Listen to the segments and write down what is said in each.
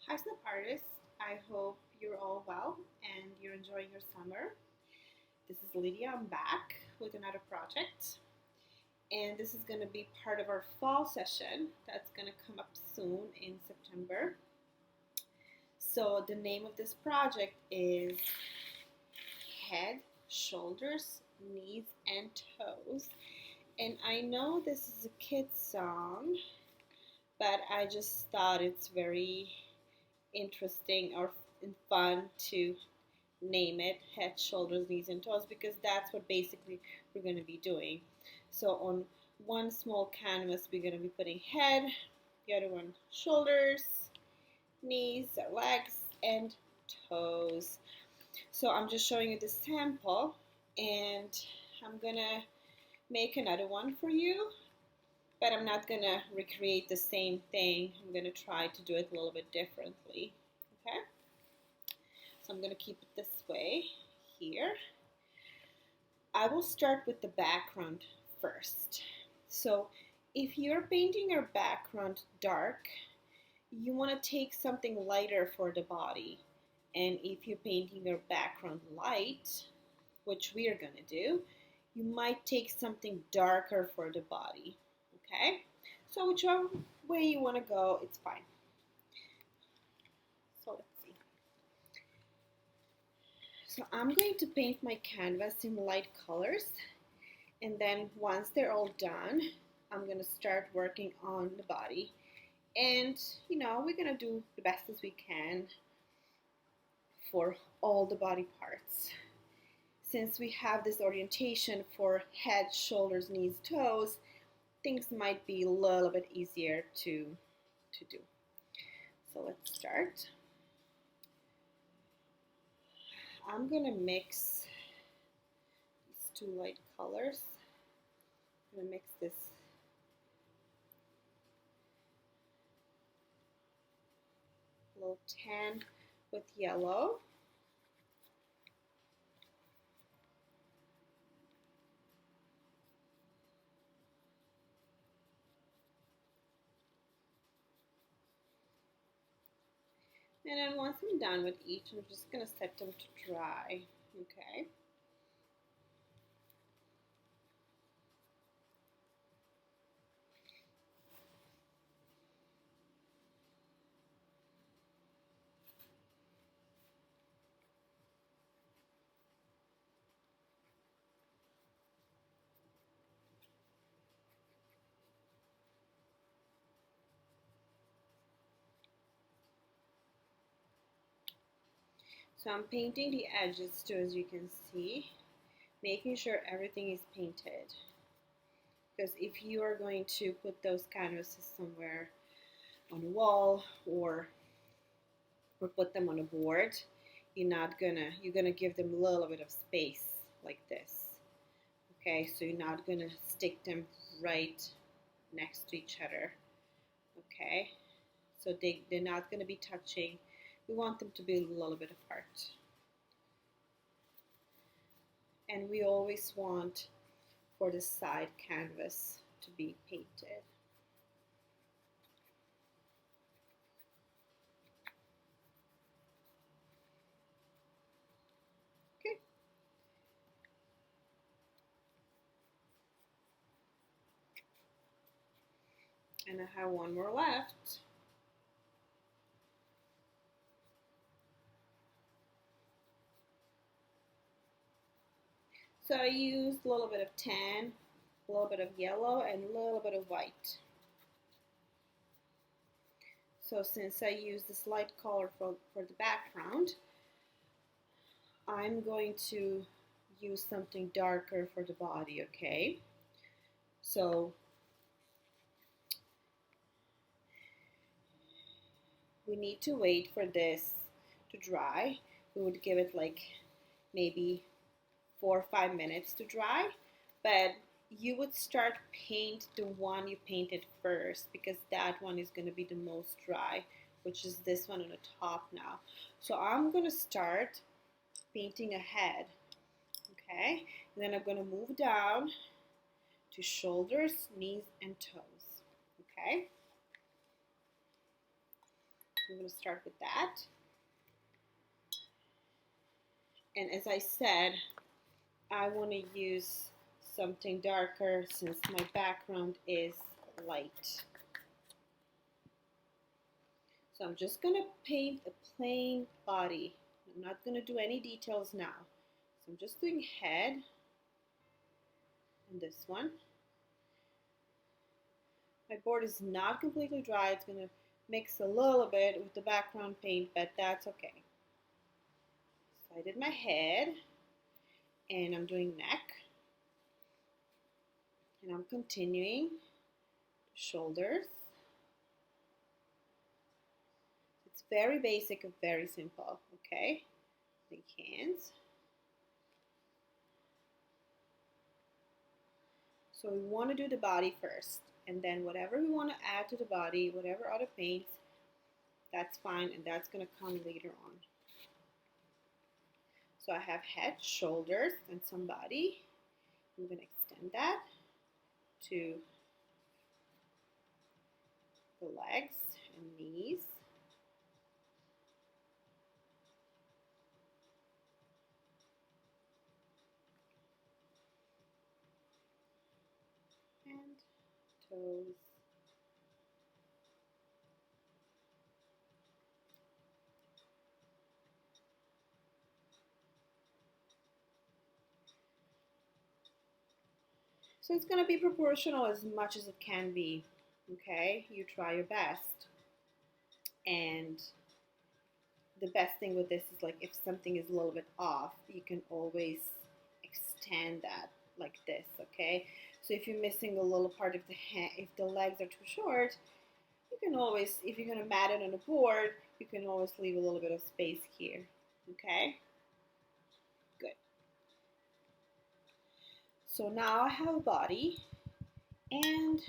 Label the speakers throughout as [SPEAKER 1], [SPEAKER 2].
[SPEAKER 1] Hi, Snap Artists. I hope you're all well and you're enjoying your summer. This is Lydia. I'm back with another project, and this is going to be part of our fall session that's going to come up soon in September. So, the name of this project is Head, Shoulders, Knees, and Toes. And I know this is a kid's song, but I just thought it's very interesting or fun to name it head, shoulders, knees, and toes because that's what basically we're going to be doing. So on one small canvas, we're going to be putting head, the other one shoulders, knees, legs, and toes. So I'm just showing you the sample, and I'm going to make another one for you, but I'm not going to recreate the same thing. I'm going to try to do it a little bit differently. Okay? So I'm going to keep it this way here. I will start with the background first. So if you're painting your background dark, you want to take something lighter for the body. And if you're painting your background light, which we are going to do, you might take something darker for the body. Okay? So whichever way you want to go, it's fine. So let's see. So I'm going to paint my canvas in light colors, and then once they're all done, I'm going to start working on the body. And we're going to do the best as we can for all the body parts. Since we have this orientation for head, shoulders, knees, toes, things might be a little bit easier to do. So let's start. I'm going to mix these two light colors. I'm going to mix this little tan with yellow. And then once I'm done with each, I'm just going to set them to dry, okay? So I'm painting the edges too, as you can see, making sure everything is painted. Because if you are going to put those canvases somewhere on a wall or put them on a board, you're gonna give them a little bit of space like this. Okay, so you're not gonna stick them right next to each other. Okay, so they're not gonna be touching. We want them to be a little bit apart. And we always want for the side canvas to be painted. Okay. And I have one more left. So I used a little bit of tan, a little bit of yellow, and a little bit of white. So since I used this light color for the background, I'm going to use something darker for the body, okay? So we need to wait for this to dry. We would give it like maybe 4 or 5 minutes to dry, but you would start paint the one you painted first because that one is going to be the most dry, which is this one on the top now. So I'm going to start painting a head, okay? And then I'm going to move down to shoulders, knees, and toes, okay? I'm going to start with that. And as I said, I want to use something darker since my background is light. So I'm just going to paint a plain body. I'm not going to do any details now. So I'm just doing head and this one. My board is not completely dry. It's going to mix a little bit with the background paint, but that's okay. So I did my head, and I'm doing neck, and I'm continuing shoulders. It's very basic and very simple, okay? The hands. So we want to do the body first, and then whatever we want to add to the body, whatever other paints, that's fine, and that's going to come later on. So I have head, shoulders, and some body. I'm going to extend that to the legs and knees. And toes. So it's going to be proportional as much as it can be, okay? You try your best. And the best thing with this is, like, if something is a little bit off, you can always extend that like this, okay? So if you're missing a little part of the hand, if the legs are too short, you can always, if you're going to mat it on a board, you can always leave a little bit of space here, okay? Good. So now I have a body, and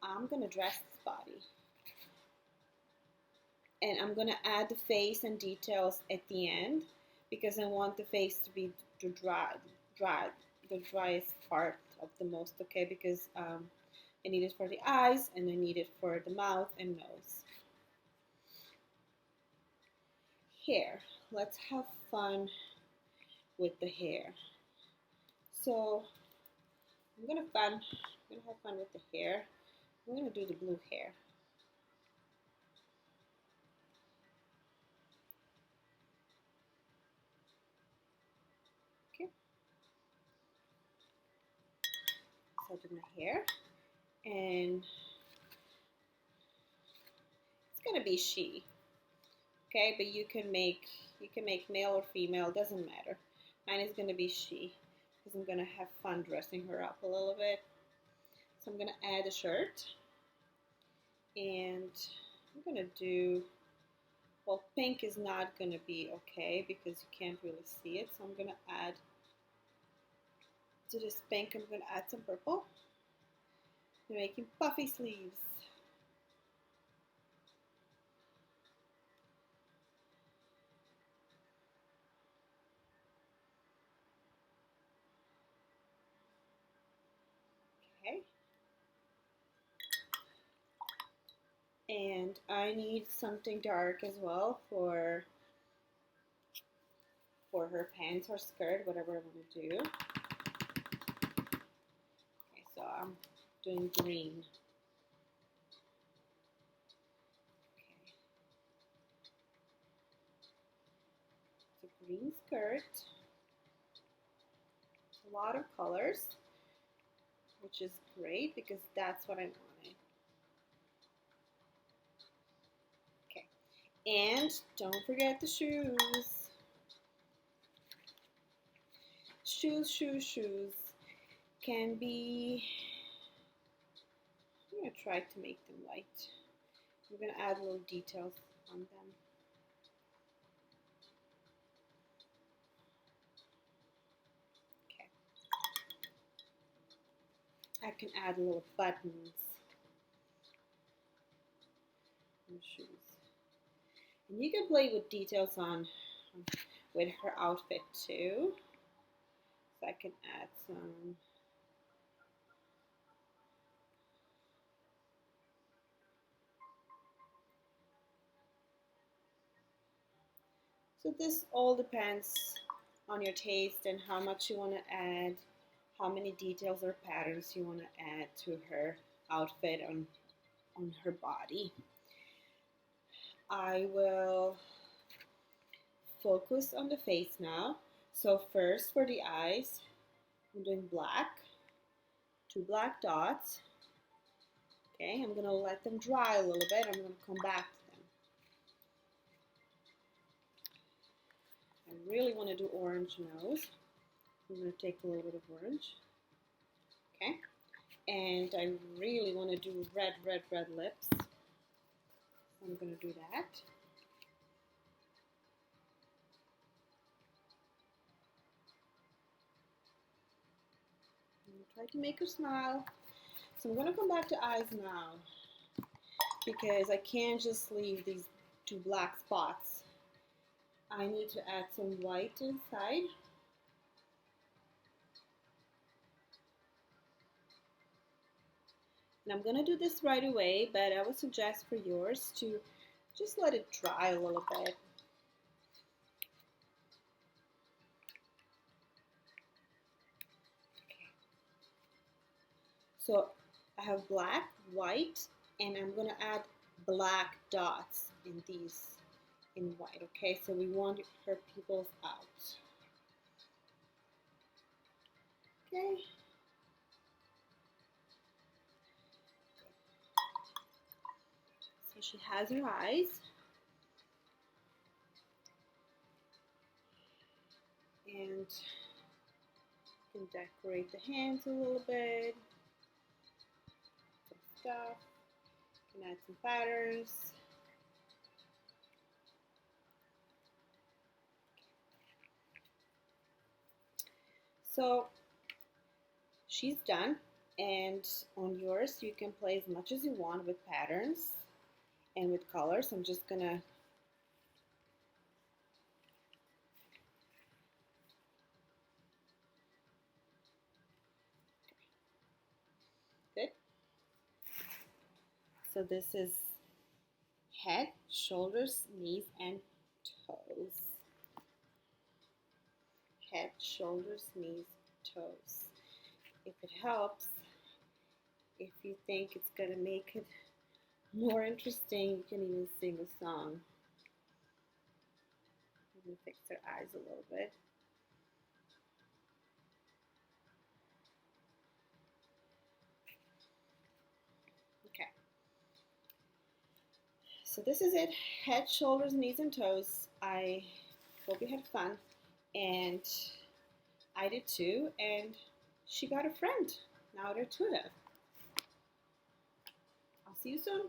[SPEAKER 1] I'm going to dress this body. And I'm going to add the face and details at the end because I want the face to be the driest part of the most, okay? Because I need it for the eyes, and I need it for the mouth and nose. Hair. Let's have fun with the hair. So I'm gonna have fun with the hair. I'm gonna do the blue hair. Okay. So I did my hair, and it's gonna be she. Okay, but you can make male or female, doesn't matter. Mine is gonna be she because I'm gonna have fun dressing her up a little bit. So I'm gonna add a shirt, and I'm gonna do, well, pink is not gonna be okay because you can't really see it. So I'm gonna add to this pink. I'm gonna add some purple. I'm making puffy sleeves. Okay. And I need something dark as well for her pants or skirt, whatever I'm going to do. Okay, so I'm doing green. Okay. It's a green skirt. A lot of colors, which is great because that's what I wanted. Okay. And don't forget the shoes. Shoes can be, I'm going to try to make them light. I'm going to add little details on them. Okay. I can add little buttons on shoes. And you can play with details with her outfit too. So I can add some So this all depends on your taste and how much you want to add, how many details or patterns you want to add to her outfit on her body. I will focus on the face now. So first for the eyes, I'm doing black, 2 black dots. Okay, I'm gonna let them dry a little bit. I'm gonna come back to them. I really want to do orange nose. I'm gonna take a little bit of orange. Okay, and I really want to do red lips. I'm gonna do that. Try to make her smile. So I'm going to come back to eyes now because I can't just leave these 2 black spots. I need to add some white inside. And I'm going to do this right away, but I would suggest for yours to just let it dry a little bit. So I have black, white, and I'm going to add black dots in these in white. Okay, so we want her pupils out. Okay. So she has her eyes. And you can decorate the hands a little bit. Some stuff. You can add some patterns. So she's done. And on yours, you can play as much as you want with patterns and with colors. I'm just gonna good. So this is head, shoulders, knees, and toes. Head, shoulders, knees, toes. If it helps, if you think it's gonna make it more interesting, you can even sing a song. I'm gonna fix her eyes a little bit. Okay. So this is it. Head, shoulders, knees, and toes. I hope you had fun. And I did too. And she got a friend. Now they're two of them. I'll see you soon.